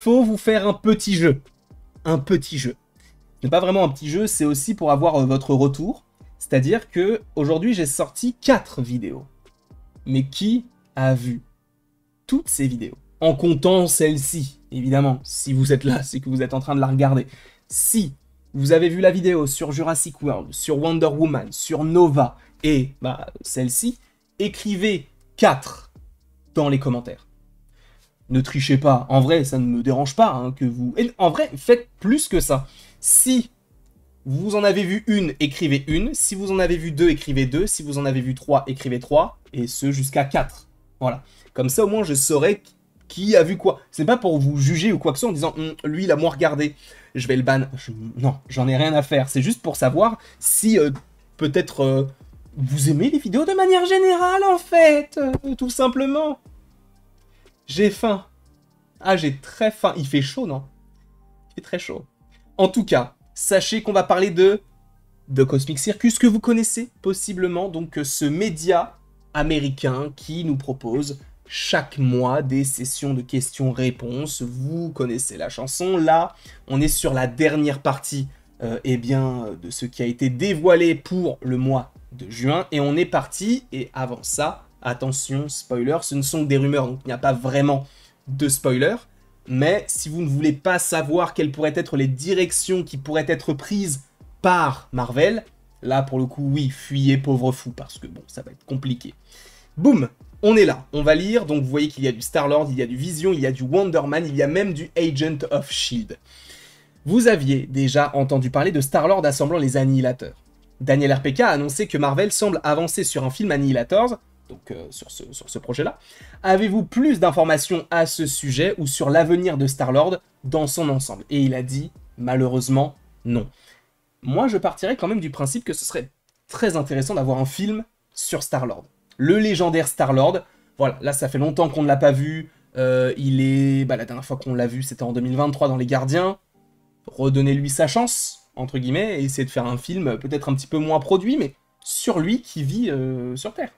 faut vous faire un petit jeu. Un petit jeu. Ce n'est pas vraiment un petit jeu, c'est aussi pour avoir votre retour. C'est-à-dire que aujourd'hui j'ai sorti 4 vidéos. Mais qui a vu toutes ces vidéos? En comptant celle-ci, évidemment. Si vous êtes là, c'est que vous êtes en train de la regarder. Si vous avez vu la vidéo sur Jurassic World, sur Wonder Woman, sur Nova et celle-ci, écrivez 4 dans les commentaires. Ne trichez pas. En vrai, ça ne me dérange pas hein, que vous... Et en vrai, faites plus que ça. Si vous en avez vu une, écrivez une. Si vous en avez vu 2, écrivez 2. Si vous en avez vu 3, écrivez 3. Et ce, jusqu'à 4. Voilà. Comme ça, au moins, je saurai qui a vu quoi. C'est pas pour vous juger ou quoi que ce soit en disant lui, il a moins regardé. Je vais le ban. Non, j'en ai rien à faire. C'est juste pour savoir si peut-être vous aimez les vidéos de manière générale, en fait. Tout simplement. J'ai faim. Ah, j'ai très faim. Il fait chaud, non? Il fait très chaud. En tout cas, sachez qu'on va parler de Cosmic Circus, que vous connaissez possiblement. Donc, ce média américain qui nous propose chaque mois des sessions de questions-réponses. Vous connaissez la chanson. Là, on est sur la dernière partie de ce qui a été dévoilé pour le mois de juin. Et on est parti. Et avant ça... Attention, spoiler, ce ne sont que des rumeurs, donc il n'y a pas vraiment de spoiler. Mais si vous ne voulez pas savoir quelles pourraient être les directions qui pourraient être prises par Marvel, là pour le coup, oui, fuyez pauvre fou, parce que bon, ça va être compliqué. Boum, on est là, on va lire, donc vous voyez qu'il y a du Star-Lord, il y a du Vision, il y a du Wonder Man, il y a même du Agent of S.H.I.E.L.D. Vous aviez déjà entendu parler de Star-Lord assemblant les Annihilateurs. Daniel RPK a annoncé que Marvel semble avancer sur un film Annihilators, donc sur ce projet-là. Avez-vous plus d'informations à ce sujet ou sur l'avenir de Star-Lord dans son ensemble? Et il a dit, malheureusement, non. Moi, je partirais quand même du principe que ce serait très intéressant d'avoir un film sur Star-Lord. Le légendaire Star-Lord, voilà, là ça fait longtemps qu'on ne l'a pas vu, il est... la dernière fois qu'on l'a vu, c'était en 2023 dans Les Gardiens. Redonnez-lui sa chance, entre guillemets, et essayez de faire un film peut-être un petit peu moins produit, mais sur lui qui vit sur Terre.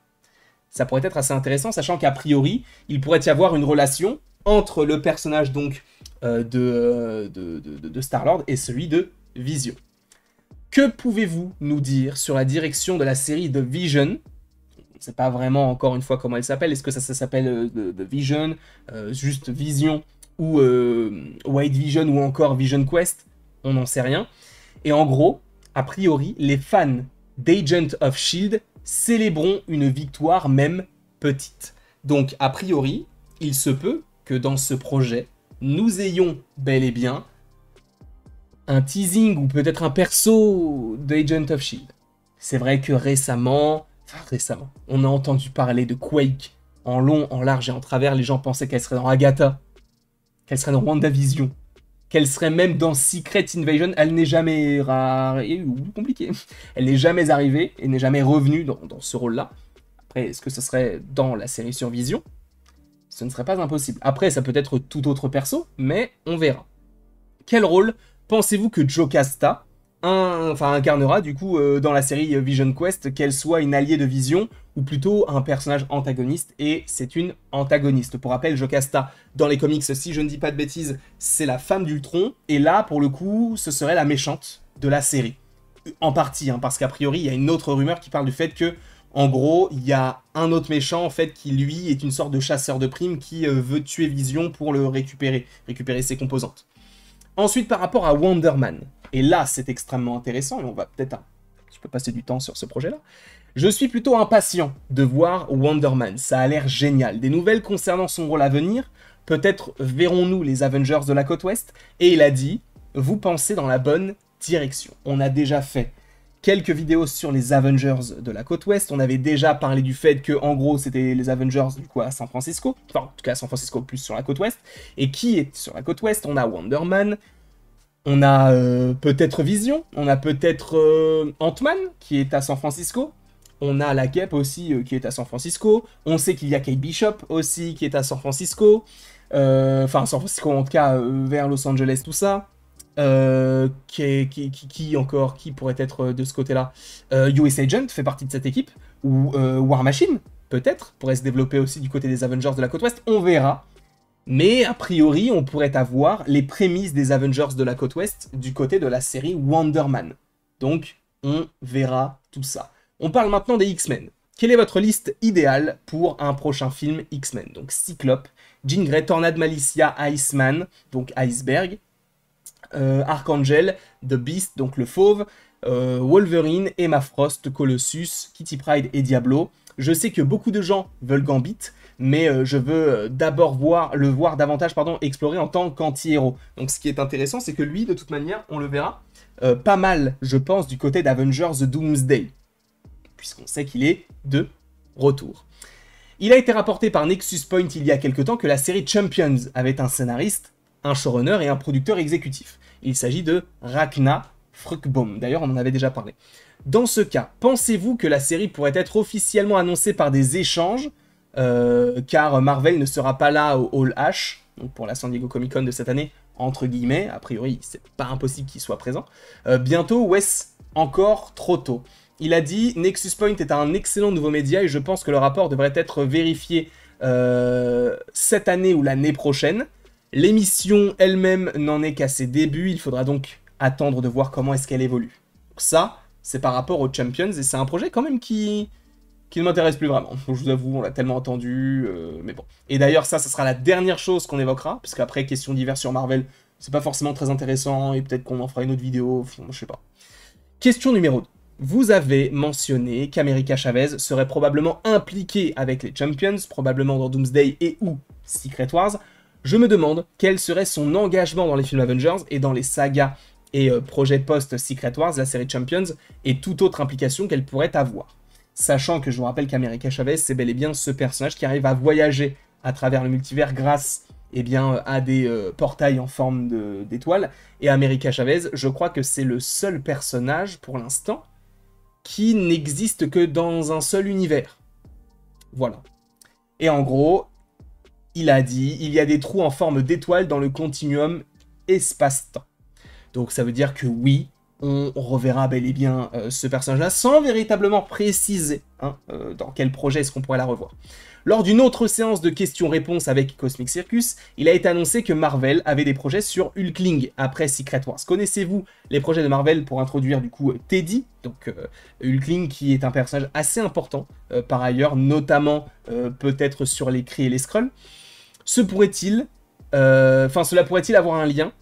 Ça pourrait être assez intéressant, sachant qu'a priori, il pourrait y avoir une relation entre le personnage donc de Star-Lord et celui de Vision. Que pouvez-vous nous dire sur la direction de la série The Vision? On ne sait pas vraiment encore une fois comment elle s'appelle. Est-ce que ça s'appelle The Vision, juste Vision, ou White Vision, ou encore Vision Quest? On n'en sait rien. Et en gros, a priori, les fans d'Agent of S.H.I.E.L.D. célébrons une victoire même petite. Donc, a priori, il se peut que dans ce projet, nous ayons bel et bien un teasing ou peut-être un perso d'Agent of S.H.I.E.L.D. C'est vrai que récemment, on a entendu parler de Quake en long, en large et en travers. Les gens pensaient qu'elle serait dans Agatha, qu'elle serait dans WandaVision, qu'elle serait même dans Secret Invasion. Elle n'est jamais compliquée. Elle n'est jamais arrivée et n'est jamais revenue dans ce rôle-là. Après, est-ce que ce serait dans la série sur Vision? Ce ne serait pas impossible. Après, ça peut être tout autre perso, mais on verra. Quel rôle pensez-vous que Jocasta incarnera du coup dans la série Vision Quest, qu'elle soit une alliée de Vision ou plutôt un personnage antagoniste? Et c'est une antagoniste. Pour rappel, Jocasta, dans les comics, si je ne dis pas de bêtises, c'est la femme d'Ultron, et là, pour le coup, ce serait la méchante de la série. En partie, parce qu'a priori, il y a une autre rumeur qui parle du fait que, en gros, il y a un autre méchant, en fait, qui, lui, est une sorte de chasseur de primes qui veut tuer Vision pour le récupérer ses composantes. Ensuite, par rapport à Wonder Man, et là, c'est extrêmement intéressant, et on va peut-être un petit peu passer du temps sur ce projet-là. Je suis plutôt impatient de voir Wonder Man, ça a l'air génial. Des nouvelles concernant son rôle à venir, peut-être verrons-nous les Avengers de la côte ouest, et il a dit, vous pensez dans la bonne direction. On a déjà fait quelques vidéos sur les Avengers de la côte ouest, on avait déjà parlé du fait que, en gros, c'était les Avengers, du coup, à San Francisco, enfin, en tout cas, à San Francisco, plus sur la côte ouest, et qui est sur la côte ouest? On a Wonder Man, on a peut-être Vision, on a peut-être Ant-Man, qui est à San Francisco, on a la Cape aussi, qui est à San Francisco, on sait qu'il y a Kate Bishop aussi, qui est à San Francisco, enfin, San Francisco, en tout cas, vers Los Angeles, tout ça. Qui encore, qui pourrait être de ce côté-là? US Agent fait partie de cette équipe, ou War Machine, peut-être, pourrait se développer aussi du côté des Avengers de la côte ouest, on verra. Mais a priori, on pourrait avoir les prémices des Avengers de la côte ouest du côté de la série Wonder Man. Donc, on verra tout ça. On parle maintenant des X-Men. Quelle est votre liste idéale pour un prochain film X-Men? Donc Cyclope, Jean Grey, Tornade Malicia, Iceman, donc Iceberg, Archangel, The Beast, donc le fauve, Wolverine, Emma Frost, Colossus, Kitty Pryde et Diablo. Je sais que beaucoup de gens veulent Gambit, mais je veux d'abord le voir davantage explorer en tant qu'anti-héros. Donc ce qui est intéressant, c'est que lui, de toute manière, on le verra pas mal, je pense, du côté d'Avengers Doomsday, puisqu'on sait qu'il est de retour. Il a été rapporté par Nexus Point il y a quelque temps que la série Champions avait un scénariste, un showrunner et un producteur exécutif. Il s'agit de Ragnar Fruchbaum, d'ailleurs on en avait déjà parlé. Dans ce cas, pensez-vous que la série pourrait être officiellement annoncée par des échanges, car Marvel ne sera pas là au Hall H, donc pour la San Diego Comic Con de cette année, entre guillemets, a priori c'est pas impossible qu'il soit présent, bientôt ou est-ce encore trop tôt? Il a dit « Nexus Point est un excellent nouveau média et je pense que le rapport devrait être vérifié cette année ou l'année prochaine. L'émission elle-même n'en est qu'à ses débuts, il faudra donc attendre de voir comment est-ce qu'elle évolue. » Donc ça, c'est par rapport aux Champions et c'est un projet quand même qui ne m'intéresse plus vraiment. Je vous avoue, on l'a tellement entendu, mais bon. Et d'ailleurs, ça sera la dernière chose qu'on évoquera, parce qu'après, question diverses sur Marvel, c'est pas forcément très intéressant et peut-être qu'on en fera une autre vidéo, je sais pas. Question numéro 2. Vous avez mentionné qu'America Chavez serait probablement impliquée avec les Champions, probablement dans Doomsday et ou Secret Wars. Je me demande quel serait son engagement dans les films Avengers et dans les sagas et projets post-Secret Wars, la série Champions, et toute autre implication qu'elle pourrait avoir. Sachant que je vous rappelle qu'America Chavez, c'est bel et bien ce personnage qui arrive à voyager à travers le multivers grâce à des portails en forme d'étoiles. Et America Chavez, je crois que c'est le seul personnage, pour l'instant, qui n'existe que dans un seul univers. Voilà. Et en gros, il a dit, il y a des trous en forme d'étoiles dans le continuum espace-temps. Donc ça veut dire que oui, on reverra bel et bien ce personnage-là, sans véritablement préciser dans quel projet est-ce qu'on pourrait la revoir. Lors d'une autre séance de questions-réponses avec Cosmic Circus, il a été annoncé que Marvel avait des projets sur Hulkling après Secret Wars. Connaissez-vous les projets de Marvel pour introduire du coup Teddy, donc Hulkling qui est un personnage assez important par ailleurs, notamment peut-être sur les Kree et les Skrulls. Cela pourrait-il avoir un lien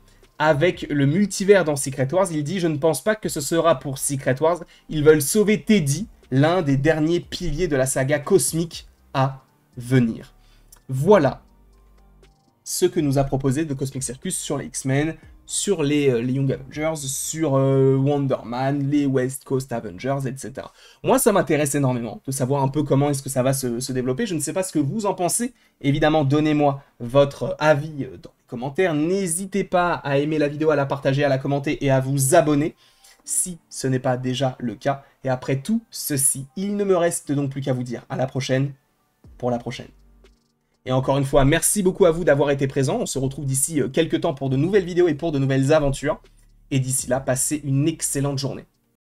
avec le multivers dans Secret Wars? Il dit « Je ne pense pas que ce sera pour Secret Wars. Ils veulent sauver Teddy, l'un des derniers piliers de la saga cosmique à venir. » Voilà ce que nous a proposé de Cosmic Circus sur les X-Men, sur les Young Avengers, sur Wonder Man, les West Coast Avengers, etc. Moi, ça m'intéresse énormément de savoir un peu comment est-ce que ça va se développer. Je ne sais pas ce que vous en pensez. Évidemment, donnez-moi votre avis dans les commentaires. N'hésitez pas à aimer la vidéo, à la partager, à la commenter et à vous abonner si ce n'est pas déjà le cas. Et après tout ceci, il ne me reste donc plus qu'à vous dire à la prochaine pour la prochaine. Et encore une fois, merci beaucoup à vous d'avoir été présents. On se retrouve d'ici quelques temps pour de nouvelles vidéos et pour de nouvelles aventures. Et d'ici là, passez une excellente journée.